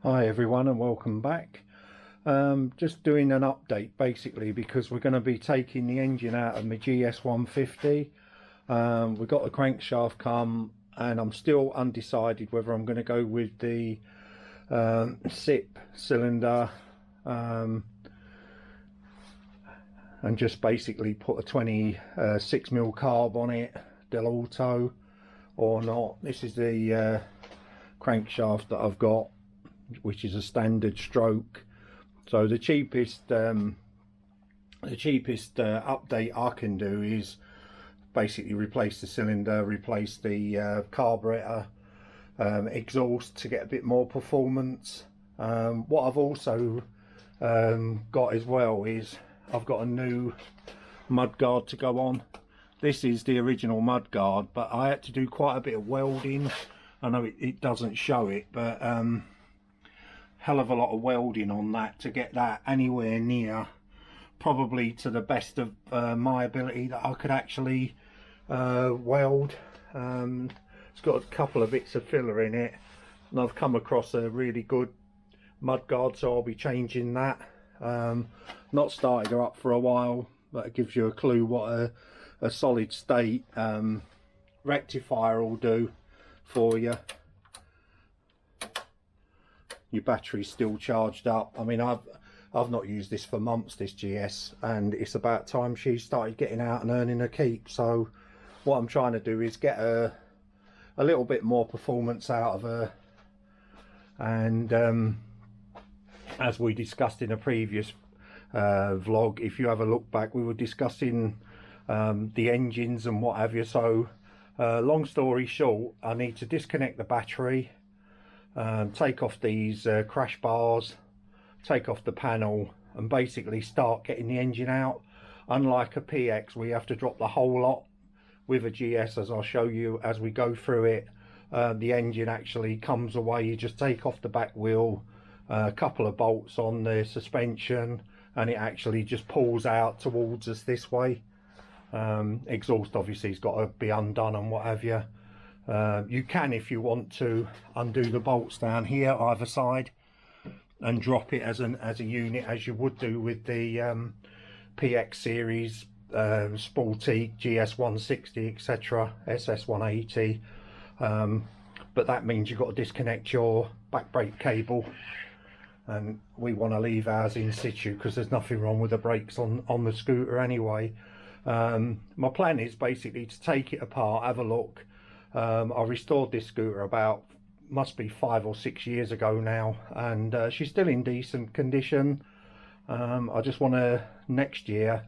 Hi everyone and welcome back. Just doing an update basically because we're going to be taking the engine out of my GS 150. We've got the crankshaft come and I'm still undecided whether I'm going to go with the SIP cylinder and just basically put a 26mm carb on it, Del Auto, or not. This is the crankshaft that I've got, which is a standard stroke. So the cheapest update I can do is basically replace the cylinder, replace the carburetor, exhaust to get a bit more performance. What I've also got as well is I've got a new mudguard to go on. This is the original mudguard, but I had to do quite a bit of welding. I know it doesn't show it, but hell of a lot of welding on that to get that anywhere near probably to the best of my ability that I could actually weld. It's got a couple of bits of filler in it and I've come across a really good mudguard, so I'll be changing that. Not started her up for a while, but it gives you a clue what a solid state rectifier will do for you. Your battery's still charged up. I mean, I've not used this for months, this GS, and it's about time she started getting out and earning her keep. So what I'm trying to do is get a little bit more performance out of her. And as we discussed in a previous vlog, if you have a look back, we were discussing the engines and what have you. So long story short, I need to disconnect the battery, take off these crash bars, take off the panel, and basically start getting the engine out. Unlike a PX, we have to drop the whole lot. With a GS, as I'll show you as we go through it, the engine actually comes away. You just take off the back wheel, a couple of bolts on the suspension, and it actually just pulls out towards us this way. Exhaust obviously has got to be undone and what have you. You can, if you want to, undo the bolts down here either side and drop it as a unit, as you would do with the PX series, Sporty, GS 160, etc., SS 180. But that means you've got to disconnect your back brake cable, and we want to leave ours in situ because there's nothing wrong with the brakes on the scooter anyway. My plan is basically to take it apart, have a look. I restored this scooter about, must be 5 or 6 years ago now, and she's still in decent condition. I just want to next year,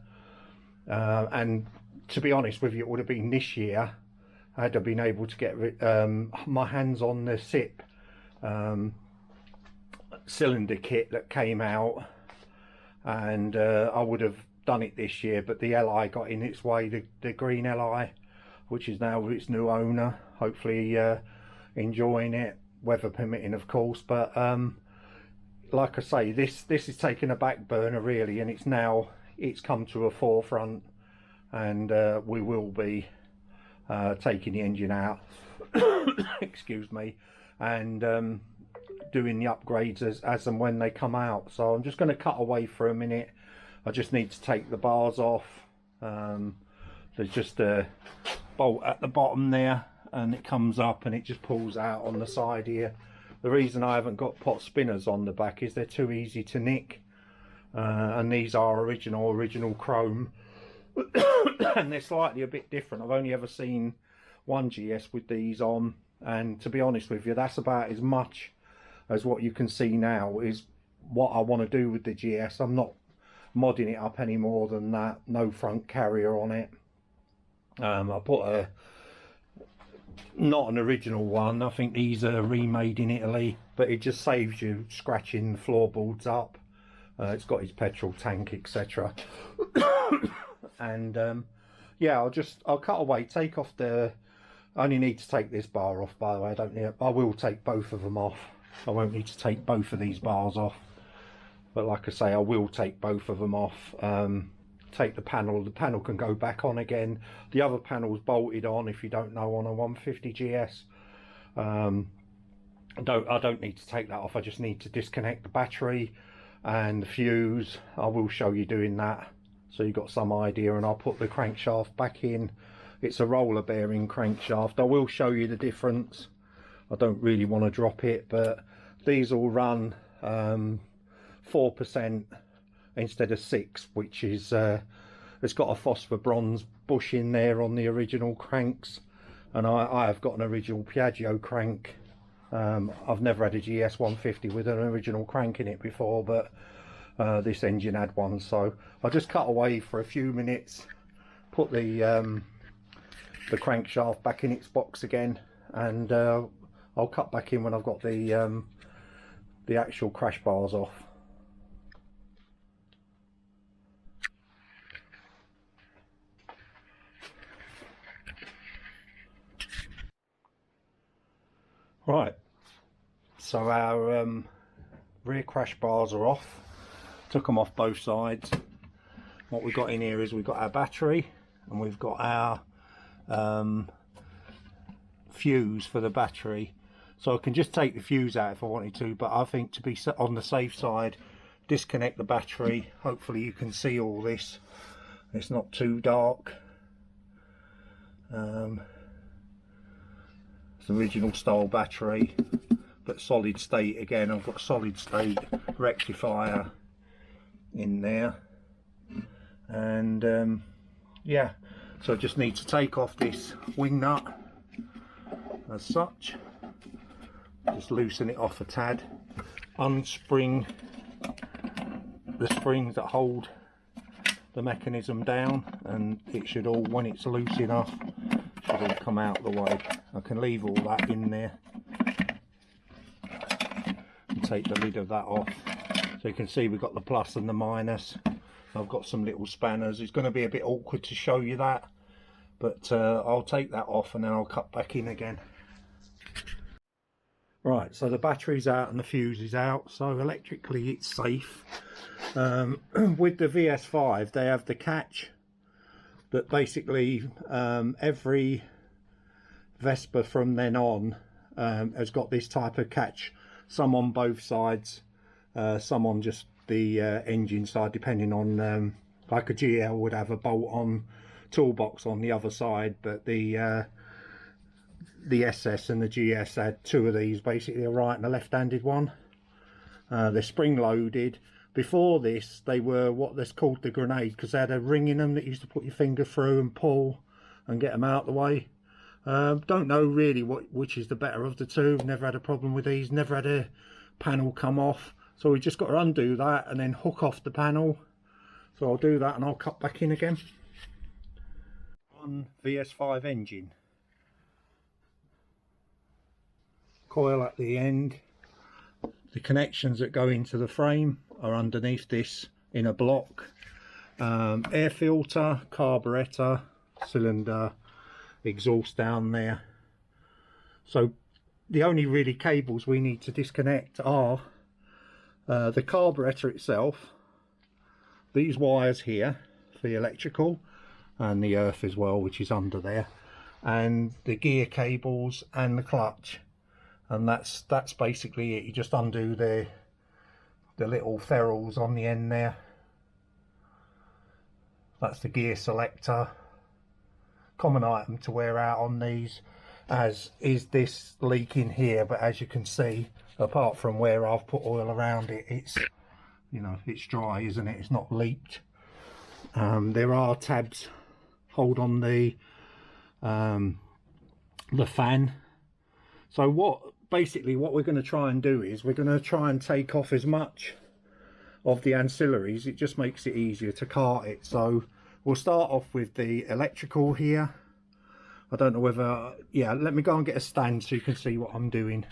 and to be honest with you, it would have been this year had I been able to get my hands on the SIP cylinder kit that came out, and I would have done it this year, but the Li got in its way, the green Li, which is now with its new owner, hopefully enjoying it, weather permitting of course. But like I say, this is taking a back burner really, and it's come to a forefront, and we will be taking the engine out excuse me, and doing the upgrades as and when they come out. So I'm just going to cut away for a minute. I just need to take the bars off. There's just a bolt at the bottom there, and it comes up and it just pulls out on the side here. The reason I haven't got pot spinners on the back is they're too easy to nick, and these are original chrome and they're slightly a bit different. I've only ever seen one GS with these on, and to be honest with you, that's about as much as what you can see now is what I want to do with the GS. I'm not modding it up any more than that. No front carrier on it. I put not an original one. I think these are remade in Italy, but it just saves you scratching the floorboards up. It's got its petrol tank, etc. And yeah, I'll cut away, take off the, I only need to take this bar off, by the way. I will take both of them off. I won't need to take both of these bars off, but like I say, I will take both of them off. Take the panel can go back on again. The other panel's bolted on, if you don't know, on a 150 GS. I don't need to take that off. I just need to disconnect the battery and the fuse. I will show you doing that so you've got some idea, and I'll put the crankshaft back in. It's a roller bearing crankshaft. I will show you the difference. I don't really want to drop it, but these will run 4% instead of 6, which is it's got a phosphor bronze bush in there on the original cranks, and I have got an original Piaggio crank. I've never had a GS 150 with an original crank in it before, but this engine had one, so I'll just cut away for a few minutes, put the crankshaft back in its box again, and I'll cut back in when I've got the actual crash bars off. Right, so our rear crash bars are off. Took them off both sides. What we've got in here is we've got our battery, and we've got our fuse for the battery. So I can just take the fuse out if I wanted to, but I think to be on the safe side, disconnect the battery. Hopefully you can see all this. It's not too dark. It's original style battery, but solid state again. I've got solid state rectifier in there, and yeah, so I just need to take off this wing nut as such, just loosen it off a tad, unspring the springs that hold the mechanism down, and it should all, when it's loose enough, should all come out the way. I can leave all that in there and take the lid of that off. So you can see we've got the plus and the minus. I've got some little spanners. It's going to be a bit awkward to show you that, but I'll take that off and then I'll cut back in again. Right, so the battery's out and the fuse is out, so electrically it's safe. With the VS5 they have the catch that basically every Vespa from then on has got this type of catch, some on both sides, some on just the engine side, depending on like a GL would have a bolt-on toolbox on the other side, but the SS and the GS had two of these, basically a right and a left-handed one. They're spring-loaded. Before this they were what they're called the grenade, because they had a ring in them that you used to put your finger through and pull and get them out the way. Don't know really which is the better of the two. Never had a problem with these, never had a panel come off, so we just got to undo that and then hook off the panel. So I'll do that and I'll cut back in again. One VS5 engine, coil at the end. The connections that go into the frame are underneath this in a block. Air filter, carburetor, cylinder, exhaust down there. So the only really cables we need to disconnect are the carburetor itself, these wires here for the electrical, and the earth as well, which is under there, and the gear cables and the clutch. And that's basically it. You just undo the little ferrules on the end there. That's the gear selector. Common item to wear out on these, as is this leak in here, but as you can see, apart from where I've put oil around it, it's, you know, it's dry, isn't it? It's not leaked. There are tabs hold on the fan. So basically what we're going to try and do is we're going to try and take off as much of the ancillaries. It just makes it easier to cart it. So we'll start off with the electrical here. I don't know whether, yeah, let me go and get a stand so you can see what I'm doing.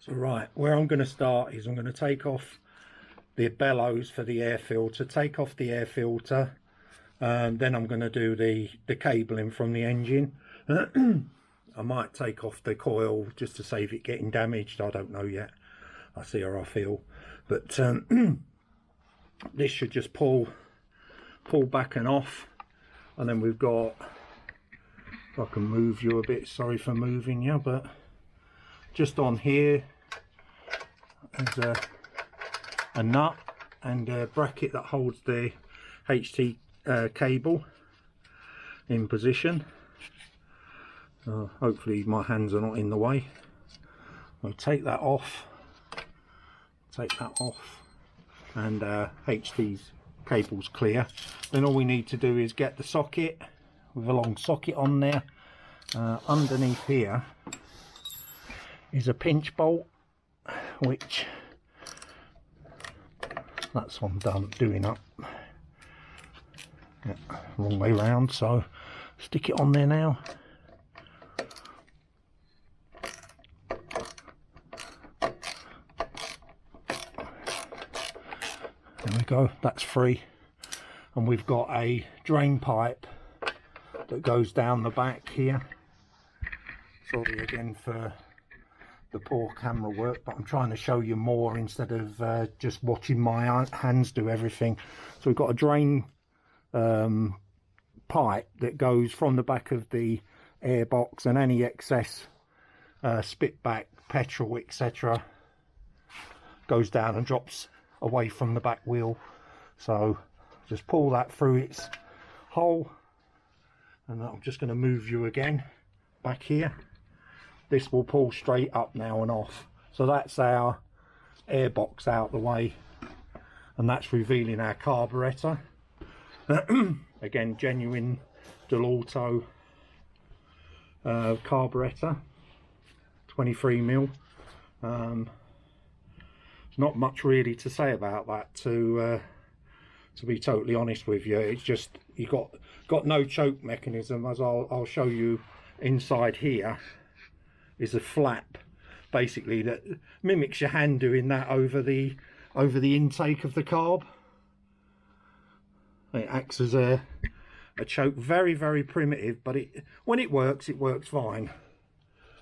So right, where I'm going to start is I'm going to take off the bellows for the air filter, take off the air filter, then I'm going to do the cabling from the engine. I might take off the coil just to save it getting damaged. I don't know yet. I'll see how I feel. But this should just pull back and off, and then we've got If I can move you a bit, sorry for moving you, but just on here there's a nut and a bracket that holds the HT cable in position. Hopefully my hands are not in the way. I'll take that off, and HT's cable's clear. Then all we need to do is get the socket with a long socket on there. Underneath here is a pinch bolt, which that's what I'm doing up. Yeah, wrong way round, so stick it on there now. There we go, that's free. And we've got a drain pipe that goes down the back here. Sorry again for the poor camera work, but I'm trying to show you more instead of just watching my hands do everything. So we've got a drain pipe that goes from the back of the airbox, and any excess spit back petrol etc goes down and drops away from the back wheel. So just pull that through its hole, and I'm just going to move you again back here. This will pull straight up now and off. So that's our airbox out the way, and that's revealing our carburetor. Again, genuine Delauto carburetor, 23mm. Not much really to say about that, to be totally honest with you. It's just you got no choke mechanism, as I'll show you. Inside here is a flap basically that mimics your hand doing that over the intake of the carb. It acts as a choke. Very, very primitive, but when it works fine.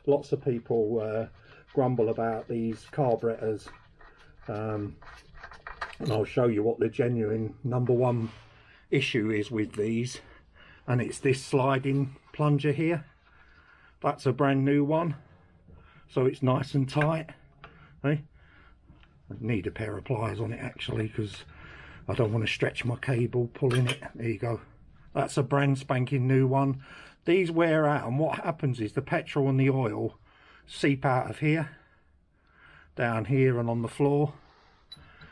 Lots of people grumble about these carburetors, and I'll show you what the genuine #1 issue is with these, and it's this sliding plunger here. That's a brand new one, so it's nice and tight. I need a pair of pliers on it actually, because I don't want to stretch my cable pulling it. There you go. That's a brand spanking new one. These wear out, and what happens is the petrol and the oil seep out of here, down here and on the floor.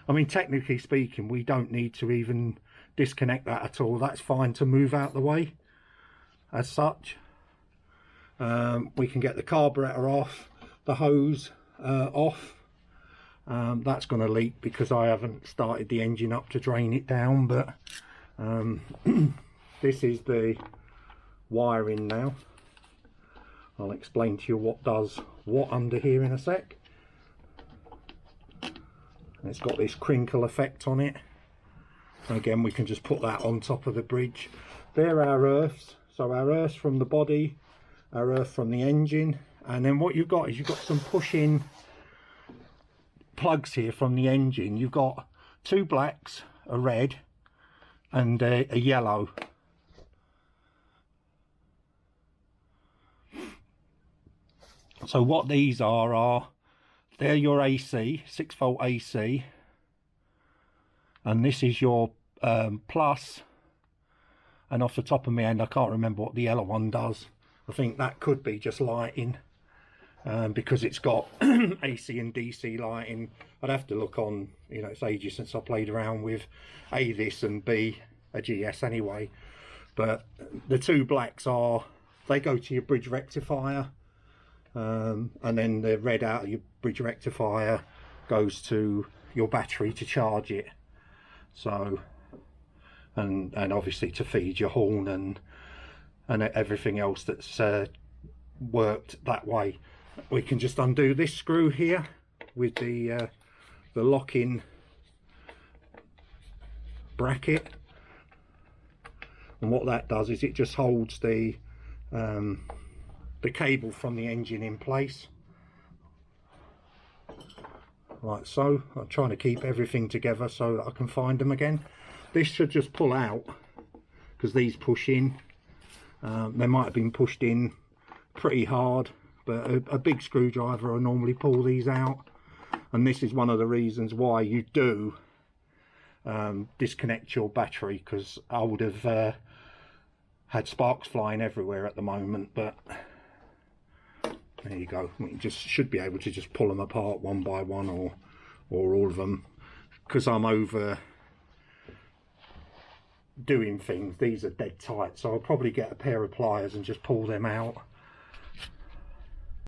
I mean, technically speaking, we don't need to even disconnect that at all. That's fine to move out the way as such. We can get the carburetor off, the hose off. That's going to leak because I haven't started the engine up to drain it down, but this is the wiring now. I'll explain to you what does what under here in a sec. It's got this crinkle effect on it. Again, we can just put that on top of the bridge. There are our earths. So our earths from the body, our earth from the engine, and then what you've got is you've got some push-in plugs here from the engine. You've got 2 blacks, a red and a yellow. So what these are they're your AC, 6-volt AC, and this is your plus, and off the top of my head I can't remember what the yellow one does. I think that could be just lighting, because it's got AC and DC lighting. I'd have to look on, you know, it's ages since I played around with A, this, and B, a GS anyway. But the 2 blacks they go to your bridge rectifier, and then the red out of your bridge rectifier goes to your battery to charge it. So, and obviously to feed your horn and everything else that's worked that way. We can just undo this screw here with the lock-in bracket, and what that does is it just holds the cable from the engine in place, like so. I'm trying to keep everything together so that I can find them again. This should just pull out because these push in, They might have been pushed in pretty hard, but a big screwdriver will normally pull these out. And this is one of the reasons why you do disconnect your battery, because I would have had sparks flying everywhere at the moment. But there you go. We just should be able to just pull them apart one by one, or all of them. Because I'm over doing things, these are dead tight, so I'll probably get a pair of pliers and just pull them out.